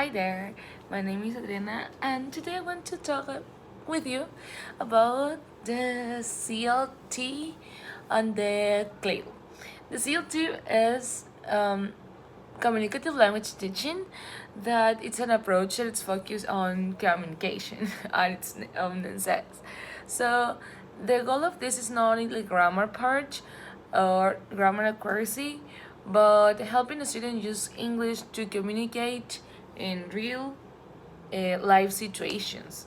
Hi there, my name is Adriana, and today I want to talk with you about the CLT and the CLIL. The CLT is communicative language teaching, that it's an approach that it's focused on communication at its own sex. So the goal of this is not only grammar part or grammar accuracy, but helping the student use English to communicate in real life situations.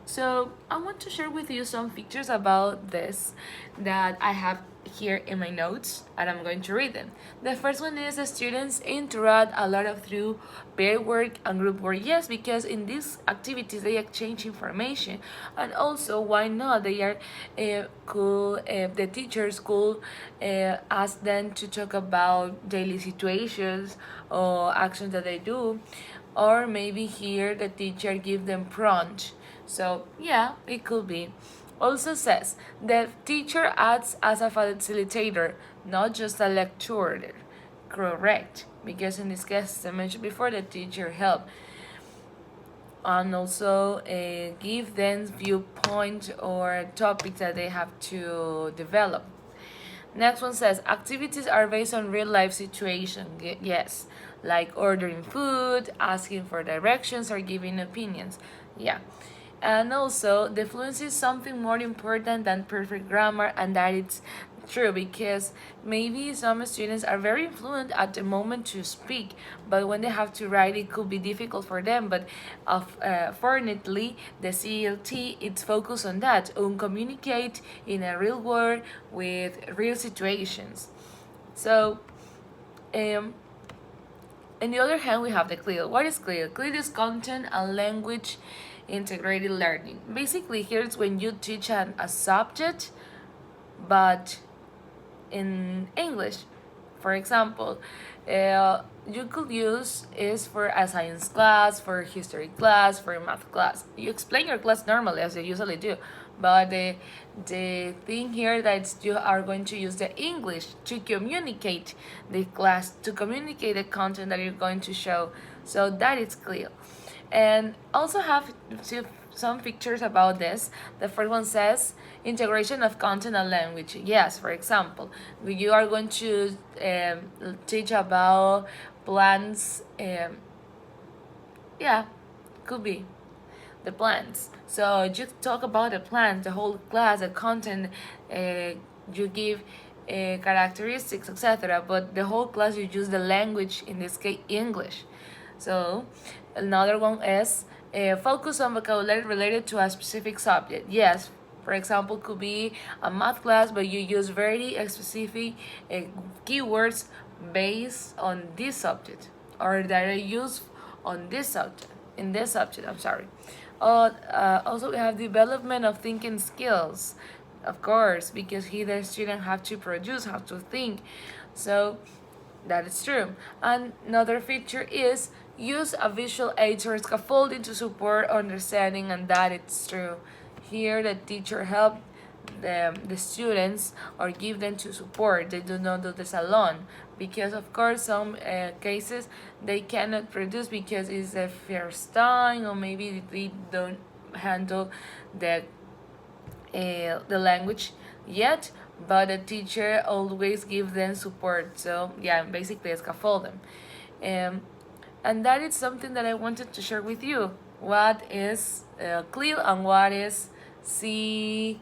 So I want to share with you some features about this that I have here in my notes, and I'm going to read them. The first one is the students interact a lot of through pair work and group work. Yes, because in these activities they exchange information, and also why not they are the teachers could ask them to talk about daily situations or actions that they do, or maybe here the teacher give them prompt. So yeah, it could be. Also says the teacher acts as a facilitator, not just a lecturer. Correct, because in this case, as I mentioned before, the teacher help and also give them viewpoint or topics that they have to develop. Next one says activities are based on real life situation. Yes, like ordering food, asking for directions, or giving opinions. Yeah. And also, the fluency is something more important than perfect grammar, and that it's true because maybe some students are very fluent at the moment to speak, but when they have to write, it could be difficult for them. But fortunately, the CLT it's focused on that, on communicate in a real world with real situations. So, um, on the other hand, we have the CLIL. What is CLIL? CLIL is content and language integrated learning. Basically, here's when you teach a subject, but in English. For example, you could use is for a science class, for history class, for math class. You explain your class normally as you usually do, but the thing here that you are going to use the English to communicate the class, to communicate the content that you're going to show, so that is clear. And also have some pictures about this. The first one says integration of content and language. Yes, for example, you are going to teach about plants. Yeah, could be the plants. So you talk about the plants, the whole class, the content. You give characteristics, etc. But the whole class you use the language, in this case English. So another one is focus on vocabulary related to a specific subject. Yes, for example, could be a math class, but you use very specific keywords based on this subject, or that are used on this subject, in this subject. I'm sorry. Also, we have development of thinking skills, of course, because here the student have to produce, have to think. So that is true. And another feature is use a visual aids or scaffolding to support understanding, and that it's true. Here the teacher help the students or give them to support. They do not do this alone, because of course some cases they cannot produce because it's the first time, or maybe they don't handle the language yet, but the teacher always gives them support. So yeah, basically scaffold them. And that is something that I wanted to share with you. What is CLIL and what is C